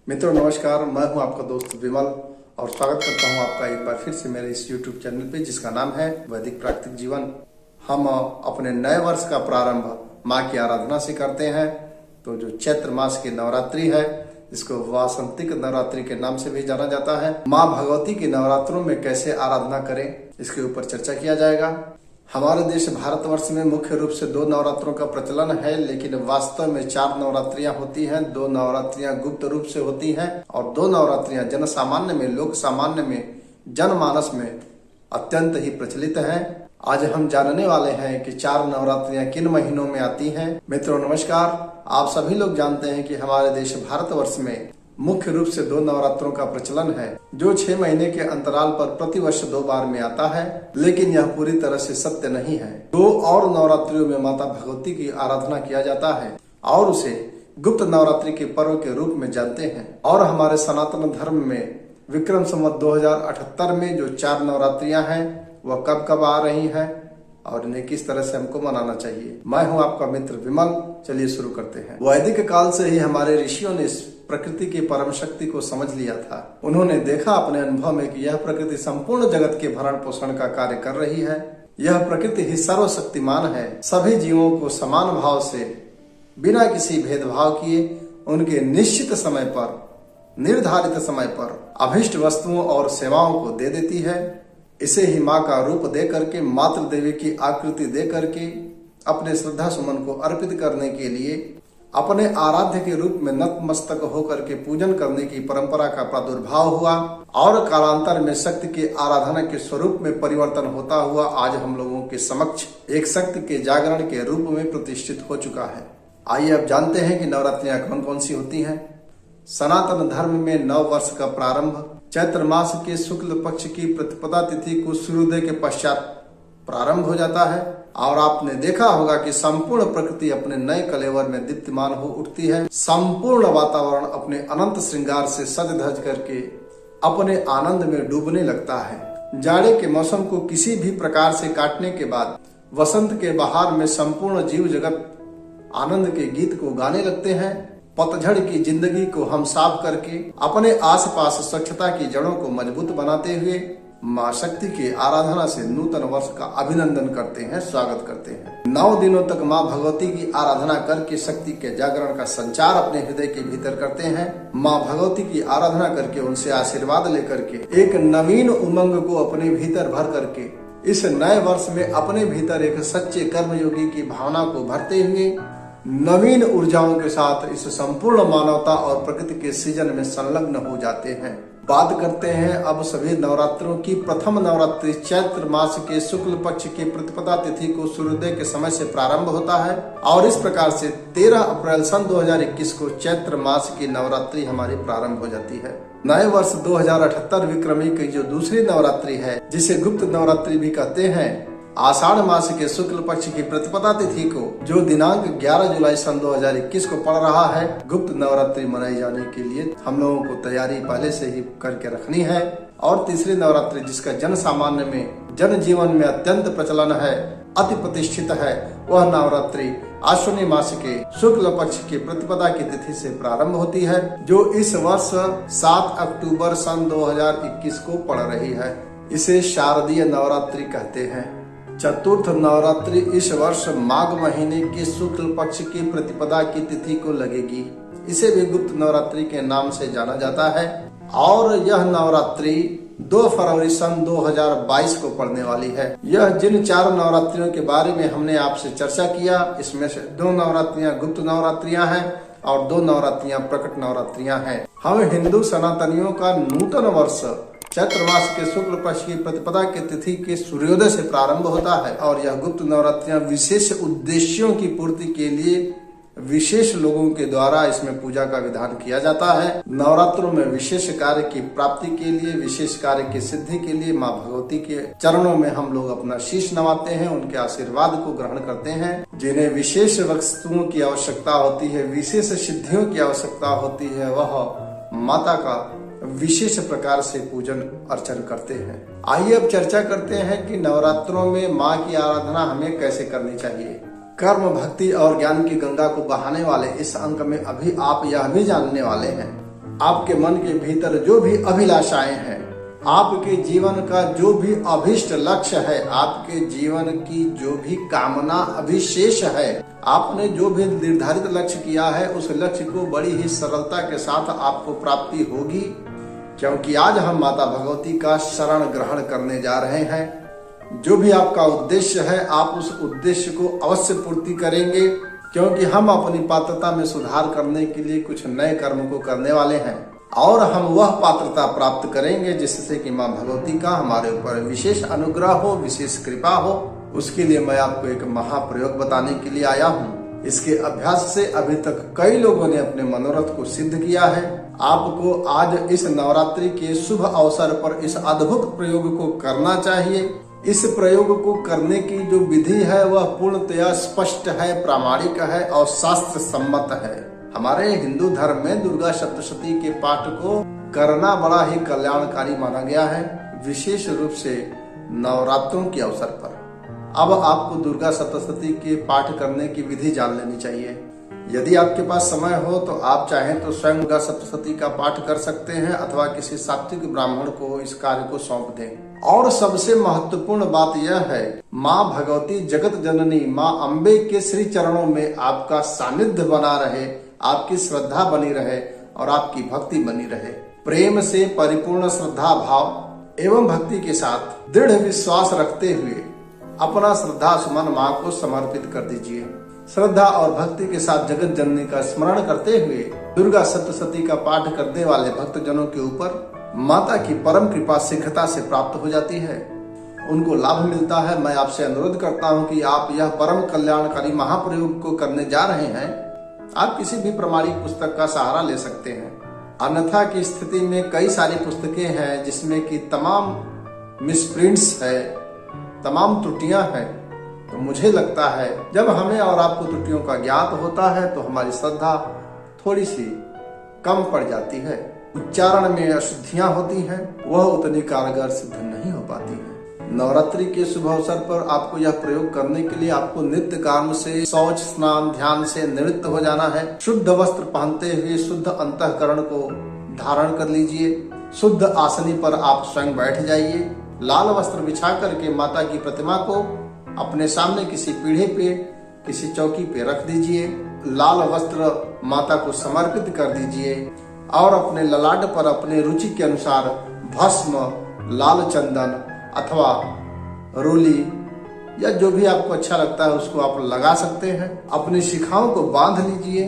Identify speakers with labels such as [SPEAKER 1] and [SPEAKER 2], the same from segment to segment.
[SPEAKER 1] मित्रों नमस्कार, मैं हूं आपका दोस्त विमल और स्वागत करता हूं आपका एक बार फिर से मेरे इस YouTube चैनल पे जिसका नाम है वैदिक प्राकृतिक जीवन। हम अपने नए वर्ष का प्रारंभ माँ की आराधना से करते हैं। तो जो चैत्र मास की नवरात्रि है, इसको वासंतिक नवरात्रि के नाम से भी जाना जाता है। माँ भगवती की नवरात्रों में कैसे आराधना करें, इसके ऊपर चर्चा किया जाएगा। हमारे देश भारतवर्ष में मुख्य रूप से 2 नवरात्रों का प्रचलन है, लेकिन वास्तव में 4 नवरात्रियां होती हैं। 2 नवरात्रियां गुप्त रूप से होती हैं और 2 नवरात्रियां जन सामान्य में, लोक सामान्य में, जनमानस में अत्यंत ही प्रचलित हैं। आज हम जानने वाले हैं कि 4 नवरात्रियां किन महीनों में आती हैं। मित्रों नमस्कार, आप सभी लोग जानते हैं कि हमारे देश भारतवर्ष में मुख्य रूप से 2 नवरात्रों का प्रचलन है, जो 6 महीने के अंतराल पर प्रतिवर्ष 2 बार में आता है। लेकिन यह पूरी तरह से सत्य नहीं है। 2 और नवरात्रियों में माता भगवती की आराधना किया जाता है और उसे गुप्त नवरात्रि के पर्व के रूप में जानते हैं। और हमारे सनातन धर्म में विक्रम संवत 2078 में जो 4 नवरात्रियां हैं वह कब कब आ रही हैं और इन्हें किस तरह से हमको मनाना चाहिए। मैं हूं आपका मित्र विमल। चलिए शुरू करते हैं। वैदिक काल से ही हमारे ऋषियों ने इस प्रकृति की परम शक्ति को समझ लिया था। उन्होंने देखा अपने अनुभव में कि यह प्रकृति संपूर्ण जगत के भरण पोषण का कार्य कर रही है। यह प्रकृति ही सर्वशक्तिमान है। सभी जीवों को समान भाव से, बिना किसी भेदभाव किए, उनके निश्चित समय पर, निर्धारित समय पर अभिष्ट वस्तुओं और सेवाओं को दे देती है। इसे ही माँ का रूप दे करके, मातृ देवी की आकृति दे करके अपने श्रद्धा सुमन को अर्पित करने के लिए अपने आराध्य के रूप में नतमस्तक होकर के पूजन करने की परंपरा का प्रादुर्भाव हुआ और कालांतर में शक्ति के आराधना के स्वरूप में परिवर्तन होता हुआ आज हम लोगों के समक्ष एक शक्ति के जागरण के रूप में प्रतिष्ठित हो चुका है। आइए अब जानते हैं कि नवरात्रियां कौन कौन सी होती हैं। सनातन धर्म में नव वर्ष का प्रारंभ चैत्र मास के शुक्ल पक्ष की प्रतिपदा तिथि को सूर्योदय के पश्चात प्रारंभ हो जाता है और आपने देखा होगा कि संपूर्ण प्रकृति अपने नए कलेवर में दीप्तिमान हो उठती है। संपूर्ण वातावरण अपने अनंत श्रृंगार से सज धज करके अपने आनंद में डूबने लगता है। जाड़े के मौसम को किसी भी प्रकार से काटने के बाद वसंत के बहार में संपूर्ण जीव जगत आनंद के गीत को गाने लगते हैं। पतझड़ की जिंदगी को हम साफ करके अपने आसपास स्वच्छता की जड़ों को मजबूत बनाते हुए माँ शक्ति की आराधना से नूतन वर्ष का अभिनंदन करते हैं, स्वागत करते हैं। 9 दिनों तक माँ भगवती की आराधना करके शक्ति के जागरण का संचार अपने हृदय के भीतर करते हैं। माँ भगवती की आराधना करके उनसे आशीर्वाद लेकर के एक नवीन उमंग को अपने भीतर भर करके इस नए वर्ष में अपने भीतर एक सच्चे कर्मयोगी की भावना को भरते हुए नवीन ऊर्जाओं के साथ इस संपूर्ण मानवता और प्रकृति के सृजन में संलग्न हो जाते हैं। बात करते हैं अब सभी नवरात्रों की। प्रथम नवरात्रि चैत्र मास के शुक्ल पक्ष की प्रतिपदा तिथि को सूर्योदय के समय से प्रारंभ होता है और इस प्रकार से 13 अप्रैल सन 2021 को चैत्र मास की नवरात्रि हमारी प्रारंभ हो जाती है। नए वर्ष 2078 विक्रमी की जो दूसरी नवरात्रि है, जिसे गुप्त नवरात्रि भी कहते हैं, आषाढ़ मास के शुक्ल पक्ष की प्रतिपदा तिथि को जो दिनांक 11 जुलाई सन 2021 को पड़ रहा है, गुप्त नवरात्रि मनाई जाने के लिए हम लोगों को तैयारी पहले से ही करके रखनी है। और तीसरी नवरात्रि जिसका जन सामान्य में, जन जीवन में अत्यंत प्रचलन है, अति प्रतिष्ठित है, वह नवरात्रि आश्विनी मास के शुक्ल पक्ष की प्रतिपदा की तिथि से प्रारंभ होती है, जो इस वर्ष 7 अक्टूबर सन 2021 को पड़ रही है। इसे शारदीय नवरात्रि कहते हैं। चतुर्थ नवरात्रि इस वर्ष माघ महीने के शुक्ल पक्ष की प्रतिपदा की तिथि को लगेगी। इसे भी गुप्त नवरात्रि के नाम से जाना जाता है और यह नवरात्रि 2 फरवरी सन 2022 को पड़ने वाली है। यह जिन 4 नवरात्रियों के बारे में हमने आपसे चर्चा किया, इसमें से 2 नवरात्रियां गुप्त नवरात्रियां हैं और 2 नवरात्रियां प्रकट नवरात्रियां हैं। हम हिंदू सनातनियों का नूतन वर्ष चैत्र मास के शुक्ल पक्ष की प्रतिपदा की तिथि के सूर्योदय से प्रारंभ होता है और यह गुप्त नवरात्रियां विशेष उद्देश्यों की पूर्ति के लिए विशेष लोगों के द्वारा इसमें पूजा का विधान किया जाता है। नवरात्रों में विशेष कार्य की प्राप्ति के लिए, विशेष कार्य की सिद्धि के लिए माँ भगवती के चरणों में हम लोग अपना शीश नवाते हैं, उनके आशीर्वाद को ग्रहण करते हैं। जिन्हें विशेष वस्तुओं की आवश्यकता होती है, विशेष सिद्धियों की आवश्यकता होती है, वह माता का विशेष प्रकार से पूजन अर्चन करते हैं। आइए अब चर्चा करते हैं कि नवरात्रों में माँ की आराधना हमें कैसे करनी चाहिए। कर्म, भक्ति और ज्ञान की गंगा को बहाने वाले इस अंक में अभी आप यह भी जानने वाले हैं आपके मन के भीतर जो भी अभिलाषाएं हैं, आपके जीवन का जो भी अभिष्ट लक्ष्य है, आपके जीवन की जो भी कामना अभिशेष है, आपने जो भी निर्धारित लक्ष्य किया है, उस लक्ष्य को बड़ी ही सरलता के साथ आपको प्राप्ति होगी, क्योंकि आज हम माता भगवती का शरण ग्रहण करने जा रहे हैं। जो भी आपका उद्देश्य है, आप उस उद्देश्य को अवश्य पूर्ति करेंगे, क्योंकि हम अपनी पात्रता में सुधार करने के लिए कुछ नए कर्म को करने वाले हैं और हम वह पात्रता प्राप्त करेंगे जिससे कि माँ भगवती का हमारे ऊपर विशेष अनुग्रह हो, विशेष कृपा हो। उसके लिए मैं आपको एक महाप्रयोग बताने के लिए आया हूँ। इसके अभ्यास से अभी तक कई लोगों ने अपने मनोरथ को सिद्ध किया है। आपको आज इस नवरात्रि के शुभ अवसर पर इस अद्भुत प्रयोग को करना चाहिए। इस प्रयोग को करने की जो विधि है वह पूर्णतया स्पष्ट है, प्रामाणिक है और शास्त्र सम्मत है। हमारे हिंदू धर्म में दुर्गा सप्तशती के पाठ को करना बड़ा ही कल्याणकारी माना गया है, विशेष रूप से नवरात्रों के अवसर पर। अब आपको दुर्गा सप्तशती के पाठ करने की विधि जान लेनी चाहिए। यदि आपके पास समय हो तो आप चाहें तो स्वयं दुर्गा सप्तशती का पाठ कर सकते हैं अथवा किसी सात्विक ब्राह्मण को इस कार्य को सौंप दें। और सबसे महत्वपूर्ण बात यह है, माँ भगवती जगत जननी माँ अम्बे के श्री चरणों में आपका सानिध्य बना रहे, आपकी श्रद्धा बनी रहे और आपकी भक्ति बनी रहे। प्रेम से परिपूर्ण श्रद्धा भाव एवं भक्ति के साथ दृढ़ विश्वास रखते हुए अपना श्रद्धा सुमन माँ को समर्पित कर दीजिए। श्रद्धा और भक्ति के साथ जगत जननी का स्मरण करते हुए दुर्गा सप्तशती का पाठ करने वाले भक्तजनों के ऊपर माता की परम कृपा शीघ्रता से प्राप्त हो जाती है, उनको लाभ मिलता है। मैं आपसे अनुरोध करता हूँ कि आप यह परम कल्याणकारी महाप्रयोग को करने जा रहे हैं। आप किसी भी प्रमाणिक पुस्तक का सहारा ले सकते हैं, अन्यथा की स्थिति में कई सारी पुस्तकें हैं जिसमें कि तमाम मिसप्रिंट्स है, तमाम त्रुटियां हैं। तो मुझे लगता है जब हमें और आपको त्रुटियों का ज्ञात होता है तो हमारी श्रद्धा थोड़ी सी कम पड़ जाती है, उच्चारण में अशुद्धियां होती हैं, वह उतनी कारगर सिद्ध नहीं हो पाती है। नवरात्रि के शुभ अवसर पर आपको यह प्रयोग करने के लिए आपको नित्य कर्म से शौच स्नान ध्यान से निवृत्त हो जाना है। शुद्ध वस्त्र पहनते हुए शुद्ध अंतःकरण को धारण कर लीजिए। शुद्ध आसनी पर आप स्वयं बैठ जाइए। लाल वस्त्र बिछा करके माता की प्रतिमा को अपने सामने किसी पीढ़े पे, किसी चौकी पे रख दीजिए। लाल वस्त्र माता को समर्पित कर दीजिए और अपने ललाट पर अपने रुचि के अनुसार भस्म, लाल चंदन अथवा रोली या जो भी आपको अच्छा लगता है उसको आप लगा सकते हैं। अपनी शिखाओं को बांध लीजिए।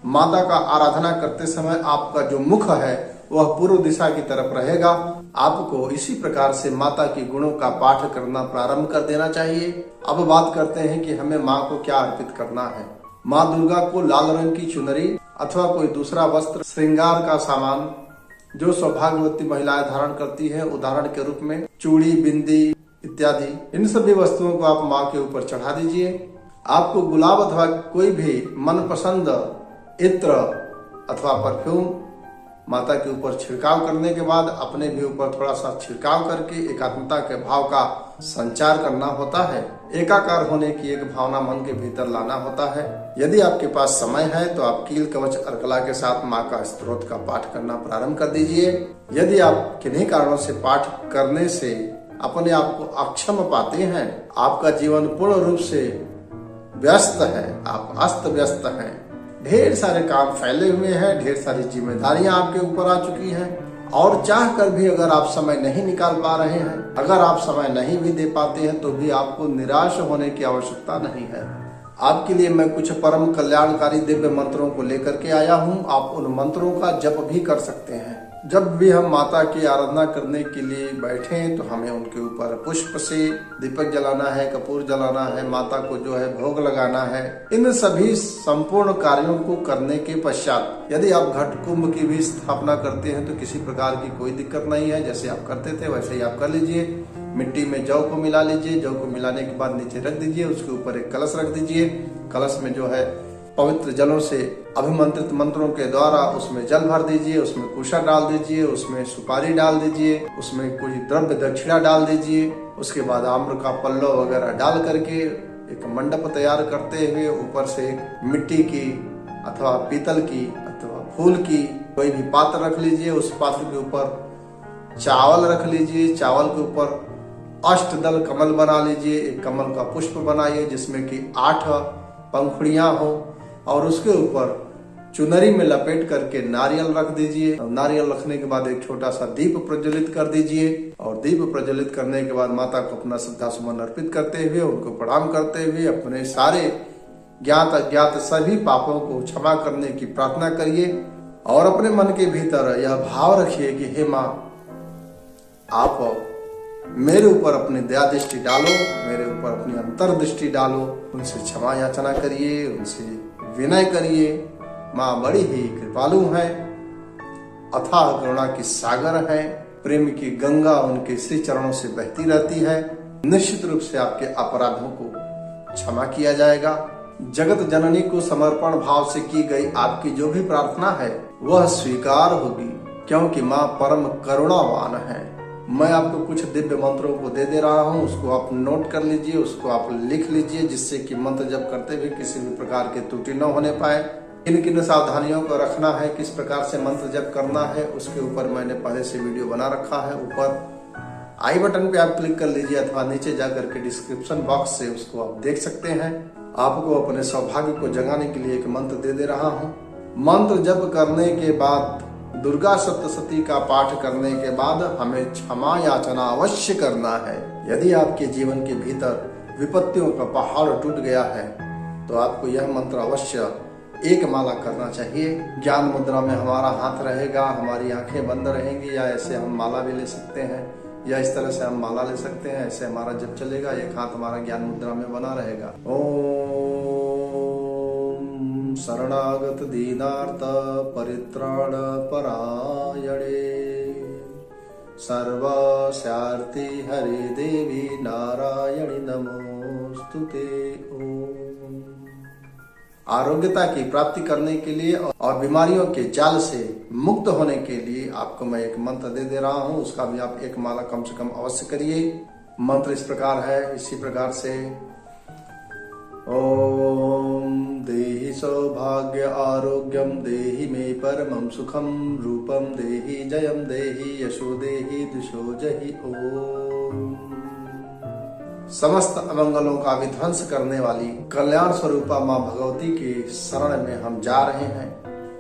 [SPEAKER 1] माता का आराधना करते समय आपका जो मुख है वह पूर्व दिशा की तरफ रहेगा। आपको इसी प्रकार से माता के गुणों का पाठ करना प्रारंभ कर देना चाहिए। अब बात करते हैं कि हमें माँ को क्या अर्पित करना है। माँ दुर्गा को लाल रंग की चुनरी अथवा कोई दूसरा वस्त्र, श्रृंगार का सामान जो सौभाग्यवती महिलाएं धारण करती है, उदाहरण के रूप में चूड़ी, बिंदी इत्यादि, इन सभी वस्तुओं को आप माँ के ऊपर चढ़ा दीजिए। आपको गुलाब अथवा कोई भी मनपसंद इत्र अथवा परफ्यूम माता के ऊपर छिड़काव करने के बाद अपने भी ऊपर थोड़ा सा छिड़काव करके एकात्मता के भाव का संचार करना होता है। एकाकार होने की एक भावना मन के भीतर लाना होता है। यदि आपके पास समय है तो आप कील कवच अर्कला के साथ माँ का स्तोत्र का पाठ करना प्रारंभ कर दीजिए। यदि आप किन्हीं कारणों से पाठ करने से अपने आप को अक्षम पाते हैं, आपका जीवन पूर्ण रूप से व्यस्त है, आप अस्त व्यस्त हैं, ढेर सारे काम फैले हुए हैं, ढेर सारी जिम्मेदारियां आपके ऊपर आ चुकी हैं और चाह कर भी अगर आप समय नहीं निकाल पा रहे हैं, अगर आप समय नहीं भी दे पाते हैं तो भी आपको निराश होने की आवश्यकता नहीं है। आपके लिए मैं कुछ परम कल्याणकारी दिव्य मंत्रों को लेकर के आया हूँ। आप उन मंत्रों का जप भी कर सकते हैं। जब भी हम माता की आराधना करने के लिए बैठे तो हमें उनके ऊपर पुष्प से दीपक जलाना है, कपूर जलाना है, माता को जो है भोग लगाना है। इन सभी संपूर्ण कार्यों को करने के पश्चात यदि आप घट कुंभ की भी स्थापना करते हैं तो किसी प्रकार की कोई दिक्कत नहीं है। जैसे आप करते थे वैसे ही आप कर लीजिए। मिट्टी में जौ को मिला लीजिए। जौ को मिलाने के बाद नीचे रख दीजिए। उसके ऊपर एक कलश रख दीजिए। कलश में जो है पवित्र जलों से अभिमंत्रित मंत्रों के द्वारा उसमें जल भर दीजिए। उसमें कुशा डाल दीजिए। उसमें सुपारी डाल दीजिए। उसमें कोई द्रव्य दक्षिणा डाल दीजिए। उसके बाद आम्र का पल्लव वगैरह डाल करके एक मंडप तैयार करते हुए ऊपर से एक मिट्टी की अथवा पीतल की अथवा फूल की कोई भी पात्र रख लीजिए, उस पात्र के ऊपर चावल रख लीजिए, चावल के ऊपर अष्टदल कमल बना लीजिए, एक कमल का पुष्प बनाइए जिसमें कि 8 पंखुड़ियां हो और उसके ऊपर चुनरी में लपेट करके नारियल रख दीजिए। नारियल रखने के बाद एक छोटा सा दीप प्रज्वलित कर दीजिए और दीप प्रज्वलित करने के बाद माता को अपना श्रद्धा सुमन अर्पित करते हुए, उनको प्रणाम करते हुए अपने सारे ज्ञात अज्ञात सभी पापों को क्षमा करने की प्रार्थना करिए और अपने मन के भीतर यह भाव रखिए कि हे माँ, आप मेरे ऊपर अपनी दया दृष्टि डालो, मेरे ऊपर अपनी अंतर्दृष्टि डालो, उनसे क्षमा याचना करिए, उनसे विनय करिए। माँ बड़ी ही कृपालु है, अथाह करुणा की सागर है, प्रेम की गंगा उनके श्री चरणों से बहती रहती है। निश्चित रूप से आपके अपराधों को क्षमा किया जाएगा। जगत जननी को समर्पण भाव से की गई आपकी जो भी प्रार्थना है वह स्वीकार होगी, क्योंकि माँ परम करुणावान है। मैं आपको कुछ दिव्य मंत्रों को दे रहा हूँ, उसको आप नोट कर लीजिए, उसको आप लिख लीजिए, जिससे कि मंत्र जप करते हुए किसी भी प्रकार की त्रुटि न होने पाए। किन किन सावधानियों को रखना है, किस प्रकार से मंत्र जप करना है, उसके ऊपर मैंने पहले से वीडियो बना रखा है। ऊपर आई बटन पे आप क्लिक कर लीजिए अथवा नीचे जाकर के डिस्क्रिप्शन बॉक्स से उसको आप देख सकते हैं। आपको अपने सौभाग्य को जगाने के लिए एक मंत्र दे रहा हूँ। मंत्र जप करने के बाद, दुर्गा सप्तशती का पाठ करने के बाद हमें क्षमा याचना अवश्य करना है। यदि आपके जीवन के भीतर विपत्तियों का पहाड़ टूट गया है तो आपको यह मंत्र अवश्य एक माला करना चाहिए। ज्ञान मुद्रा में हमारा हाथ रहेगा, हमारी आंखें बंद रहेंगी, या ऐसे हम माला भी ले सकते हैं, या इस तरह से हम माला ले सकते हैं। ऐसे हमारा जब चलेगा, एक हाथ हमारा ज्ञान मुद्रा में बना रहेगा। ओम शरणागत दीनार्थ परित्राण परायणे सर्वस्यार्ति हरे देवी नारायणी नमोस्तुते। ओम। आरोग्यता की प्राप्ति करने के लिए और बीमारियों के जाल से मुक्त होने के लिए आपको मैं एक मंत्र दे रहा हूँ, उसका भी आप एक माला कम से कम अवश्य करिए। मंत्र इस प्रकार है, इसी प्रकार से ओम देहि सौभाग्य आरोग्यम देहि मे परमं सुखम रूपम देहि जयम देहि यशो देहि दिशो जहि। ओम। समस्त अमंगलों का विध्वंस करने वाली कल्याण स्वरूपा माँ भगवती के शरण में हम जा रहे हैं।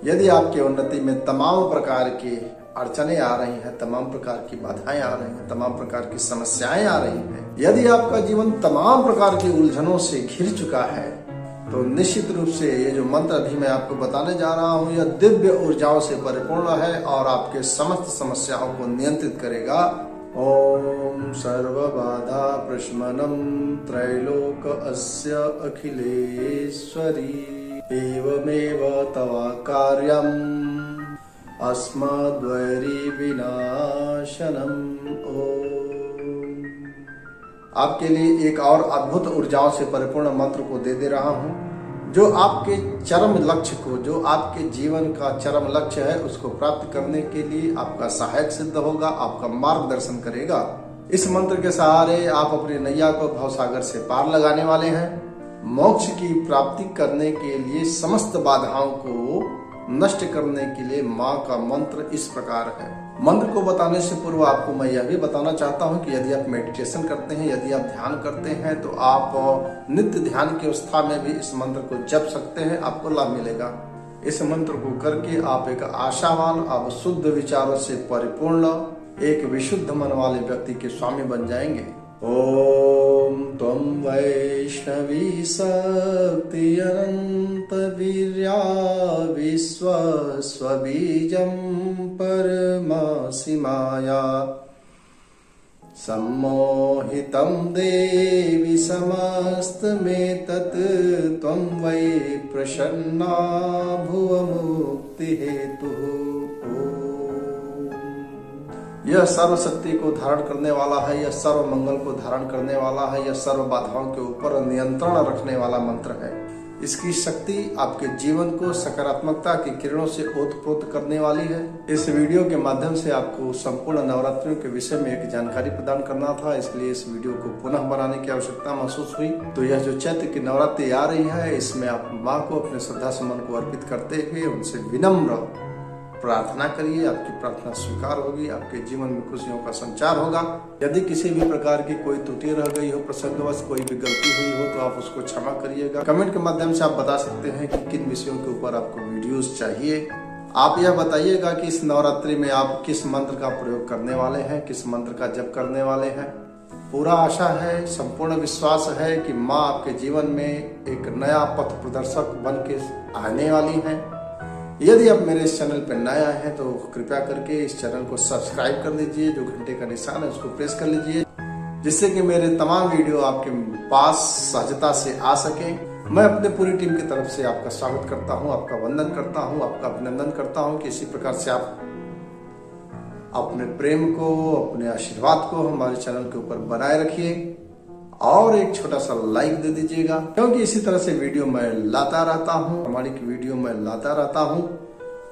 [SPEAKER 1] यदि आपके उन्नति में तमाम प्रकार के अड़चने आ रही हैं, तमाम प्रकार की बाधाएं आ रही हैं, तमाम प्रकार की समस्याएं आ रही हैं, यदि आपका जीवन तमाम प्रकार की उलझनों से घिर चुका है, तो निश्चित रूप से ये जो मंत्र अभी मैं आपको बताने जा रहा हूँ यह दिव्य ऊर्जाओं से परिपूर्ण है और आपके समस्त समस्याओं को नियंत्रित करेगा। ओम सर्वबाधा प्रशमनम त्रैलोक अस्य अखिलेश्वरी एवमेव तव कार्यम अस्मद्वैरी विनाशनम। ओम। आपके लिए एक और अद्भुत ऊर्जाओं से परिपूर्ण मंत्र को दे रहा हूँ, जो आपके चरम लक्ष्य को, जो आपके जीवन का चरम लक्ष्य है, उसको प्राप्त करने के लिए आपका सहायक सिद्ध होगा, आपका मार्गदर्शन करेगा। इस मंत्र के सहारे आप अपनी नैया को भवसागर से पार लगाने वाले हैं। मोक्ष की प्राप्ति करने के लिए, समस्त बाधाओं को नष्ट करने के लिए माँ का मंत्र इस प्रकार है। मंत्र को बताने से पूर्व आपको मैं यह भी बताना चाहता हूँ कि यदि आप मेडिटेशन करते हैं, यदि आप ध्यान करते हैं, तो आप नित्य ध्यान की अवस्था में भी इस मंत्र को जप सकते हैं, आपको लाभ मिलेगा। इस मंत्र को करके आप एक आशावान, आप शुद्ध विचारों से परिपूर्ण, एक विशुद्ध मन वाले व्यक्ति के स्वामी बन जाएंगे। ओम त्वं वैष्णवी शक्ति अनंत वीर्या विश्वस्वबीजं परमासि माया सम्मोहितं देवी समस्तमेतत् त्वं वै प्रसन्ना भुवमुक्ति हेतुः। यह सर्व शक्ति को धारण करने वाला है, यह सर्व मंगल को धारण करने वाला है, यह सर्व बाधाओं के ऊपर नियंत्रण रखने वाला मंत्र है। इसकी शक्ति आपके जीवन को सकारात्मकता की किरणों से ओतप्रोत करने वाली है। इस वीडियो के माध्यम से आपको संपूर्ण नवरात्रियों के विषय में एक जानकारी प्रदान करना था, इसलिए इस वीडियो को पुनः बनाने की आवश्यकता महसूस हुई। तो यह जो चैत्र की नवरात्रि आ रही है, इसमें आप माँ को अपने श्रद्धा सुमन को अर्पित करते हुए उनसे विनम्र प्रार्थना करिए, आपकी प्रार्थना स्वीकार होगी, आपके जीवन में खुशियों का संचार होगा। यदि किसी भी प्रकार की कोई त्रुटि रह गई हो, प्रसंगवश कोई भी गलती हुई हो, तो आप उसको क्षमा करिएगा। कमेंट के माध्यम से आप बता सकते हैं कि किन विषयों के ऊपर आपको वीडियोस चाहिए। आप यह बताइएगा कि इस नवरात्रि में आप किस मंत्र का प्रयोग करने वाले हैं, किस मंत्र का जप करने वाले हैं। पूरा आशा है, संपूर्ण विश्वास है कि माँ आपके जीवन में एक नया पथ प्रदर्शक बन के आने वाली हैं। यदि आप मेरे इस चैनल पर नए आए हैं तो कृपया करके इस चैनल को सब्सक्राइब कर लीजिए, जो घंटे का निशान है उसको प्रेस कर लीजिए, जिससे कि मेरे तमाम वीडियो आपके पास सहजता से आ सके। मैं अपने पूरी टीम की तरफ से आपका स्वागत करता हूं, आपका वंदन करता हूं, आपका अभिनंदन करता हूं कि इसी प्रकार से आप अपने प्रेम को, अपने आशीर्वाद को हमारे चैनल के ऊपर बनाए रखिए और एक छोटा सा लाइक दे दीजिएगा, क्योंकि इसी तरह से वीडियो मैं लाता रहता हूं, हमारी वीडियो मैं लाता रहता हूं,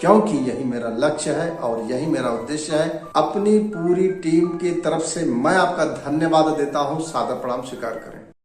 [SPEAKER 1] क्योंकि यही मेरा लक्ष्य है और यही मेरा उद्देश्य है। अपनी पूरी टीम की तरफ से मैं आपका धन्यवाद देता हूं। सादर प्रणाम स्वीकार करें।